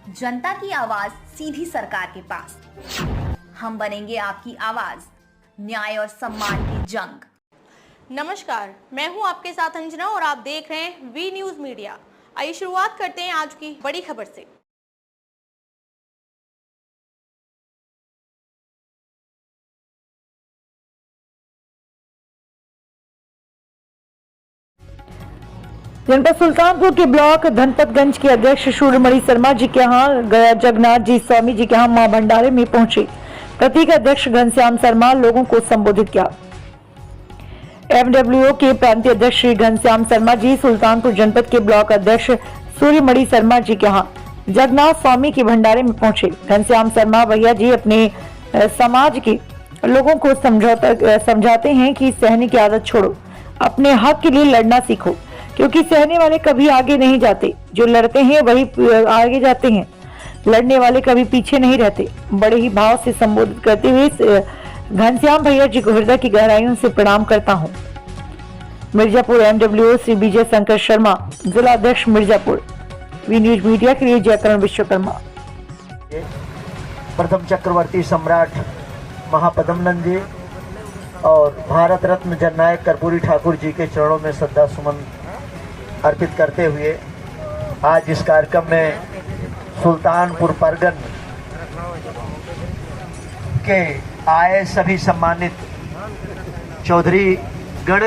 जनता की आवाज सीधी सरकार के पास। हम बनेंगे आपकी आवाज, न्याय और सम्मान की जंग। नमस्कार, मैं हूं आपके साथ अंजना और आप देख रहे हैं वी न्यूज मीडिया। आइए शुरुआत करते हैं आज की बड़ी खबर से। जनपद सुल्तानपुर के ब्लॉक धनपतगंज के अध्यक्ष सूर्यमणि शर्मा जी के यहाँ गया जगन्नाथ जी स्वामी जी के यहाँ मां भंडारे में पहुंचे। प्रतीक अध्यक्ष घनश्याम शर्मा लोगों को संबोधित किया। एमडब्ल्यूओ के प्रांतीय अध्यक्ष श्री घनश्याम शर्मा जी सुल्तानपुर जनपद के ब्लॉक अध्यक्ष सूर्यमणि शर्मा जी के यहाँ जगन्नाथ स्वामी के भंडारे में पहुंचे। घनश्याम शर्मा भैया जी अपने समाज के लोगों को समझाते हैं कि सहने की आदत छोड़ो, अपने हक के लिए लड़ना सीखो, क्योंकि सहने वाले कभी आगे नहीं जाते, जो लड़ते हैं वही आगे जाते हैं, लड़ने वाले कभी पीछे नहीं रहते। बड़े ही भाव से संबोधित करते हुए घनश्याम भैया जी को हृदय की गहराइयों से प्रणाम करता हूं। मिर्जापुर एमडब्ल्यूओ श्री विजय शंकर शर्मा, जिला अध्यक्ष मिर्जापुर। वी न्यूज मीडिया के लिए जयकरण विश्वकर्मा। प्रथम चक्रवर्ती सम्राट महापद्मनंद जी और भारत रत्न जननायक कर्पूरी ठाकुर जी के चरणों में श्रद्धा सुमन अर्पित करते हुए आज इस कार्यक्रम में सुल्तानपुर परगन के आए सभी सम्मानित चौधरी गण,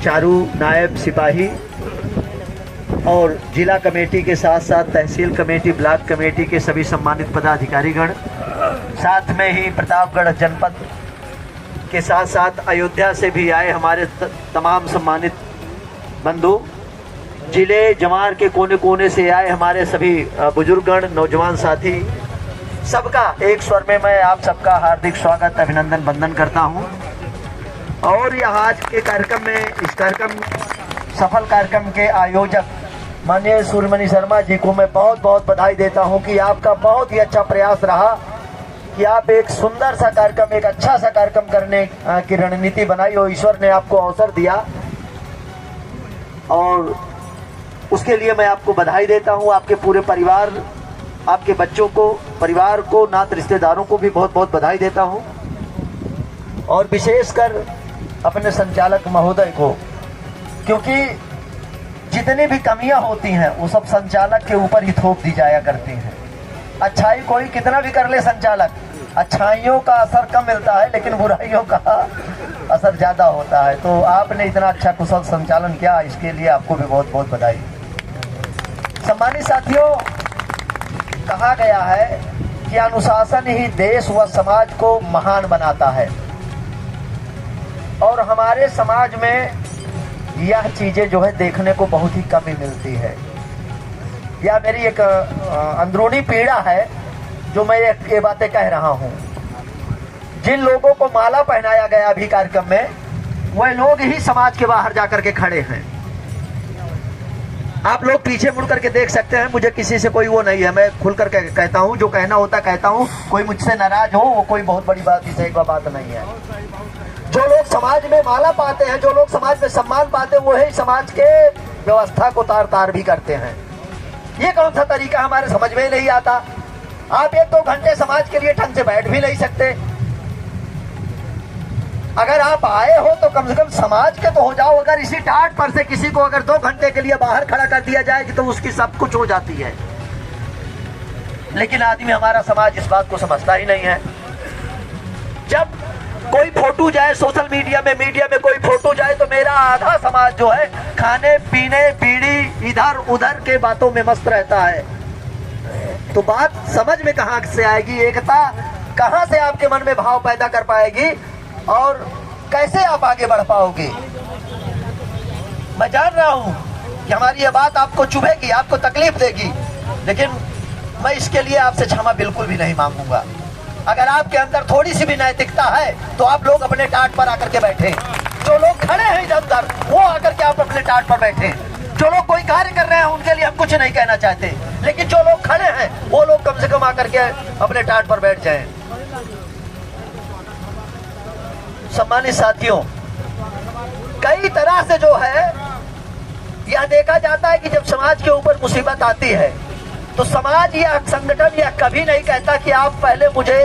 चारू नायब सिपाही और जिला कमेटी के साथ साथ तहसील कमेटी, ब्लॉक कमेटी के सभी सम्मानित पदाधिकारी गण, साथ में ही प्रतापगढ़ जनपद के साथ साथ अयोध्या से भी आए हमारे तमाम सम्मानित बंधु, जिले जवार के कोने कोने से आए हमारे सभी बुजुर्गगण, नौजवान साथी, सबका एक स्वर में मैं आप सबका हार्दिक स्वागत, अभिनंदन, वंदन करता हूं। और यह आज के कार्यक्रम में, इस कार्यक्रम सफल कार्यक्रम के आयोजक माननीय सूर्यमणि शर्मा जी को मैं बहुत बहुत बधाई देता हूं कि आपका बहुत ही अच्छा प्रयास रहा कि आप एक सुंदर सा कार्यक्रम, एक अच्छा सा कार्यक्रम करने की रणनीति बनाई और ईश्वर ने आपको अवसर दिया, और उसके लिए मैं आपको बधाई देता हूं। आपके पूरे परिवार, आपके बच्चों को, परिवार को, नात रिश्तेदारों को भी बहुत बहुत बधाई देता हूं, और विशेषकर अपने संचालक महोदय को, क्योंकि जितनी भी कमियां होती हैं वो सब संचालक के ऊपर ही थोप दी जाया करती हैं। अच्छाई कोई कितना भी कर ले संचालक, अच्छाइयों का असर कम मिलता है लेकिन बुराइयों का असर ज्यादा होता है। तो आपने इतना अच्छा कुशल संचालन किया, इसके लिए आपको भी बहुत बहुत बधाई। सम्मानित साथियों, कहा गया है कि अनुशासन ही देश व समाज को महान बनाता है, और हमारे समाज में यह चीजें जो है देखने को बहुत ही कम ही मिलती है। यह मेरी एक अंदरूनी पीड़ा है जो मैं ये बातें कह रहा हूं। जिन लोगों को माला पहनाया गया अभी कार्यक्रम में, वह लोग ही समाज के बाहर जाकर के खड़े हैं। आप लोग पीछे मुड़ करके देख सकते हैं, मुझे किसी से कोई वो नहीं है, मैं खुलकर कहता हूं, जो कहना होता कहता हूं। कोई मुझसे नाराज हो वो कोई बहुत बड़ी बात, इसे एक बात नहीं है। जो लोग समाज में माला पाते हैं, जो लोग समाज में सम्मान पाते हैं, वो ही समाज के व्यवस्था को तार तार भी करते हैं। ये कौन सा तरीका हमारे समझ में नहीं आता। आप 1-2 घंटे समाज के लिए ढंग से बैठ भी नहीं सकते। अगर आप आए हो तो कम से कम समाज के तो हो जाओ। अगर इसी टाट पर से किसी को अगर 2 घंटे के लिए बाहर खड़ा कर दिया जाए तो उसकी सब कुछ हो जाती है, लेकिन आदमी, हमारा समाज इस बात को समझता ही नहीं है। जब कोई फोटो जाए सोशल मीडिया में कोई फोटो जाए तो मेरा आधा समाज जो है खाने पीने, बीड़ी, इधर उधर के बातों में मस्त रहता है। तो बात समझ में कहां से आएगी, एकता कहां से आपके मन में भाव पैदा कर पाएगी, और कैसे आप आगे बढ़ पाओगे। मैं जान रहा हूं कि हमारी ये बात आपको चुभेगी, आपको तकलीफ देगी, लेकिन मैं इसके लिए आपसे क्षमा बिल्कुल भी नहीं मांगूंगा। अगर आपके अंदर थोड़ी सी भी नैतिकता है तो आप लोग अपने टाट पर आकर के बैठे। जो लोग खड़े हैं इधर उधर, वो आकर के आप अपने टाट पर बैठे। जो लोग कोई कार्य कर रहे हैं उनके लिए हम कुछ नहीं कहना चाहते, लेकिन जो लोग खड़े हैं वो लोग कम से कम आकर के अपने टाट पर बैठ जाएं। सम्मानित साथियों, कई तरह से जो है यह देखा जाता है कि जब समाज के ऊपर मुसीबत आती है तो समाज या संगठन या कभी नहीं कहता कि आप पहले मुझे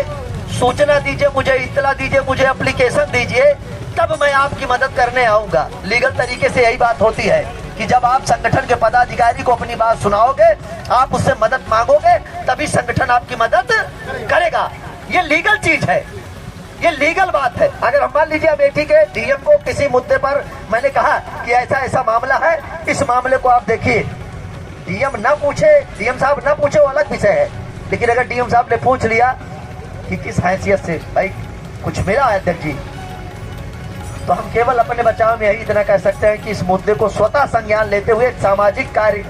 सूचना दीजिए, मुझे इत्तला दीजिए, मुझे एप्लीकेशन दीजिए, तब मैं आपकी मदद करने आऊंगा। लीगल तरीके से यही बात होती है कि जब आप संगठन के पदाधिकारी को अपनी बात सुनाओगे, आप उससे मदद मांगोगे, तभी संगठन आपकी मदद करेगा। ये लीगल चीज है, ये लीगल बात है। अगर हम मान लीजिए बेटी के डीएम को किसी मुद्दे पर मैंने कहा कि ऐसा ऐसा मामला है, इस मामले को आप देखिए, डीएम ना पूछे, डीएम साहब ना पूछे वो अलग विषय है, लेकिन अगर डीएम साहब ने पूछ लिया कि किस हैसियत से भाई कुछ मिला है अध्यक्ष जी, तो हम केवल अपने बचाव में यही इतना कह सकते हैं कि इस मुद्दे को स्वतः संज्ञान लेते हुए सामाजिक कार्य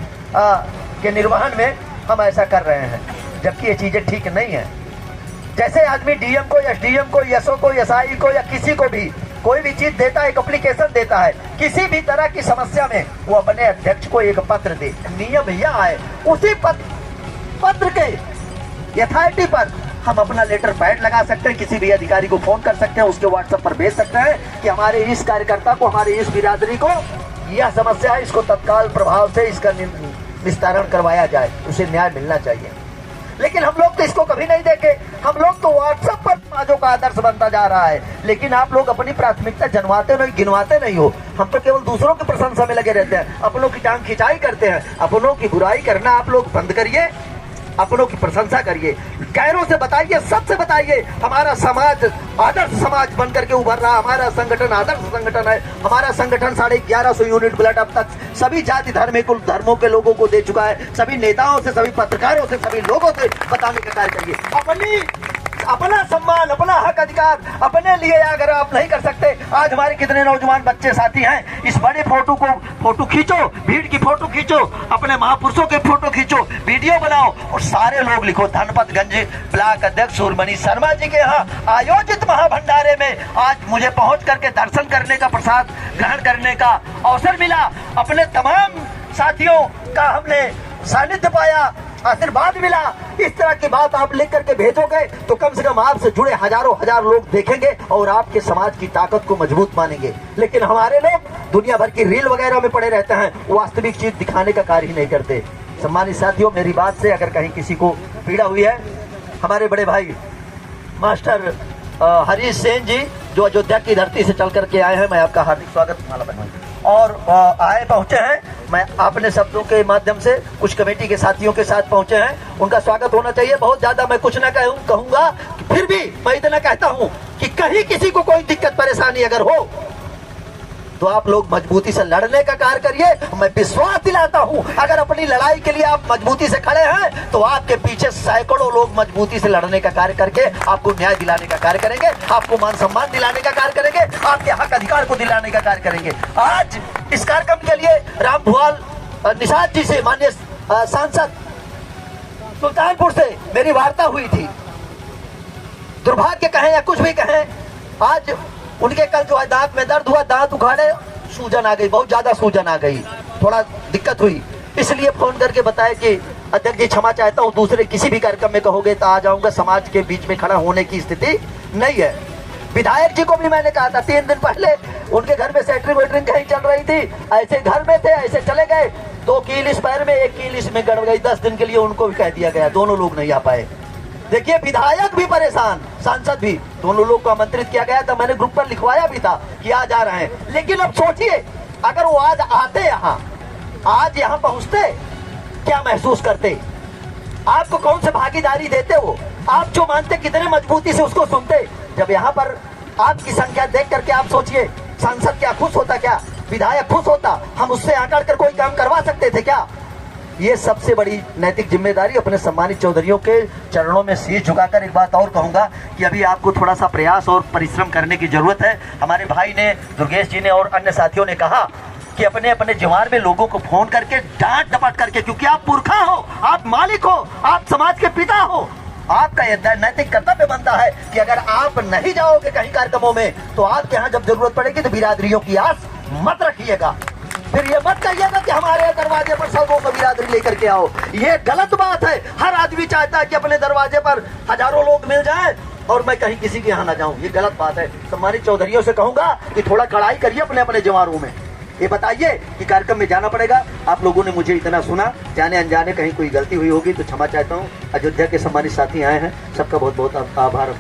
के निर्वहन में हम ऐसा कर रहे हैं, जबकि ये चीजें ठीक नहीं है। जैसे आदमी डीएम को, एसडीएम को, एसओ को, एसआई को या किसी को भी कोई भी चीज देता है, एक एप्लीकेशन देता है, किसी भी तरह की समस्या में वो अपने अध्यक्ष को एक पत्र दे। नियम यह है, उसी पत्र के यथार्थी पर हम अपना लेटर पैड लगा सकते हैं, किसी भी अधिकारी को फोन कर सकते हैं, उसके व्हाट्सएप पर भेज सकते हैं कि हमारे इस कार्यकर्ता को, हमारे इस बिरादरी को यह समस्या है, इसको तत्काल प्रभाव से इसका निस्तारण करवाया जाए, उसे न्याय मिलना चाहिए। लेकिन हम लोग तो इसको कभी नहीं देखे, हम लोग तो व्हाट्सएप पर समाजों का आदर्श बनता जा रहा है, लेकिन आप लोग अपनी प्राथमिकता जनवाते नहीं, गिनवाते नहीं हो। हम तो केवल दूसरों की प्रशंसा में लगे रहते हैं, अपनों की टांग खिंचाई करते हैं। अपनों की बुराई करना आप लोग बंद करिए, अपनों की प्रशंसा करिए, गैरों से बताइए, सबसे बताइए हमारा समाज आदर्श समाज बनकर के उभर रहा, हमारा संगठन आदर्श संगठन है। हमारा संगठन 1150 यूनिट ब्लड अब तक सभी जाति धर्मों के लोगों को दे चुका है। सभी नेताओं से, सभी पत्रकारों से, सभी लोगों से बताने का कार्य करिए। अपना सम्मान, अपना हक अधिकार अपने लिए अगर आप नहीं कर सकते, आज हमारे कितने नौजवान बच्चे साथी हैं, इस बड़े फोटो खींचो, भीड़ की फोटो खींचो, अपने महापुरुषों के फोटो खींचो, वीडियो बनाओ और सारे लोग लिखो धनपतगंज ब्लॉक अध्यक्ष सूर्यमणि शर्मा जी के यहाँ आयोजित महाभंडारे में आज मुझे पहुंच करके दर्शन करने का, प्रसाद ग्रहण करने का अवसर मिला। अपने तमाम साथियों का हमने सानिध्य पाया, आशीर्वाद मिला। इस तरह की बात आप लिख करके भेजोगे तो कम से कम आपसे जुड़े हजारों हजार लोग देखेंगे और आपके समाज की ताकत को मजबूत मानेंगे। लेकिन हमारे लोग दुनिया भर की रील वगैरह में पड़े रहते हैं, वास्तविक चीज दिखाने का कार्य ही नहीं करते। सम्मानित साथियों, मेरी बात से अगर कहीं किसी को पीड़ा हुई है, हमारे बड़े भाई मास्टर हरीश सेन जी जो अयोध्या की धरती से चल करके आए हैं, मैं आपका हार्दिक स्वागत और आए पहुंचे हैं। मैं अपने शब्दों के माध्यम से कुछ कमेटी के साथियों के साथ पहुंचे हैं, उनका स्वागत होना चाहिए। बहुत ज्यादा मैं कुछ ना कहूंगा, फिर भी मैं इतना कहता हूं कि कहीं किसी को कोई दिक्कत परेशानी अगर हो तो आप लोग मजबूती से लड़ने का कार्य करिए। मैं विश्वास दिलाता हूं, अगर अपनी लड़ाई के लिए आप मजबूती से खड़े हैं तो आपके पीछे सैकड़ों लोग मजबूती से लड़ने का कार्य करके आपको न्याय दिलाने का कार्य करेंगे, आपको मान सम्मान दिलाने का कार्य करेंगे, आपके हक अधिकार को दिलाने का कार्य करेंगे। आज इस कार्यक्रम के लिए राम भुआल निषाद जी से, माननीय सांसद सुल्तानपुर से मेरी वार्ता हुई थी। दुर्भाग्य कहें या कुछ भी कहें, आज उनके कल जो है दांत में दर्द हुआ, दांत उखाड़े, सूजन आ गई, बहुत ज्यादा सूजन आ गई, थोड़ा दिक्कत हुई, इसलिए फोन करके बताया कि अध्यक्ष जी क्षमा चाहता हूँ, दूसरे किसी भी कार्यक्रम में कहोगे तो आ जाऊंगा, समाज के बीच में खड़ा होने की स्थिति नहीं है। विधायक जी को भी मैंने कहा था 3 दिन पहले, उनके घर में सेटरिंग वेटरिंग कहीं चल रही थी, ऐसे घर में थे, ऐसे चले गए, 2 कील इस पैर में, 1 कील इसमें गड़ गई, 10 दिन के लिए उनको भी कह दिया गया, दोनों लोग नहीं आ पाए। देखिए विधायक भी परेशान, सांसद भी, दोनों लोग को आमंत्रित किया गया था, मैंने ग्रुप पर लिखवाया भी था कि आज आ रहे हैं। लेकिन अब सोचिए अगर वो आज आते, आज यहाँ पहुंचते, क्या महसूस करते, आपको कौन से भागीदारी देते, वो आप जो मानते कितने मजबूती से उसको सुनते। जब यहाँ पर आपकी संख्या देख करके आप सोचिए, सांसद क्या खुश होता, क्या विधायक खुश होता, हम उससे आकर कर कोई काम करवा सकते थे क्या। ये सबसे बड़ी नैतिक जिम्मेदारी अपने सम्मानित चौधरियों के चरणों में शीश झुकाकर एक बात और कहूंगा कि अभी आपको थोड़ा सा प्रयास और परिश्रम करने की जरूरत है। हमारे भाई ने, दुर्गेश जी ने और अन्य साथियों ने कहा कि अपने अपने जवार में लोगों को फोन करके डांट डपट करके, क्योंकि आप पुरखा हो, आप मालिक हो, आप समाज के पिता हो, आपका यह नैतिक कर्तव्य बनता है कि अगर आप नहीं जाओगे कहीं कार्यक्रमों में तो आपके यहाँ जब जरूरत पड़ेगी तो बिरादरियों की आस मत रखिएगा। फिर ये मत कहिएगा कि हमारे दरवाजे पर सबों को बिरादरी लेकर के आओ, ये गलत बात है। हर आदमी चाहता है कि अपने दरवाजे पर हजारों लोग मिल जाएं और मैं कहीं किसी के यहाँ ना जाऊं, ये गलत बात है। सम्मानित चौधरियों से कहूंगा कि थोड़ा कड़ाई करिए अपने अपने जवारों में, ये बताइए कि कार्यक्रम में जाना पड़ेगा। आप लोगों ने मुझे इतना सुना, जाने अनजाने कहीं कोई गलती हुई होगी तो क्षमा चाहता हूँ। अयोध्या के सम्मानित साथी आए हैं, सबका बहुत बहुत आभार।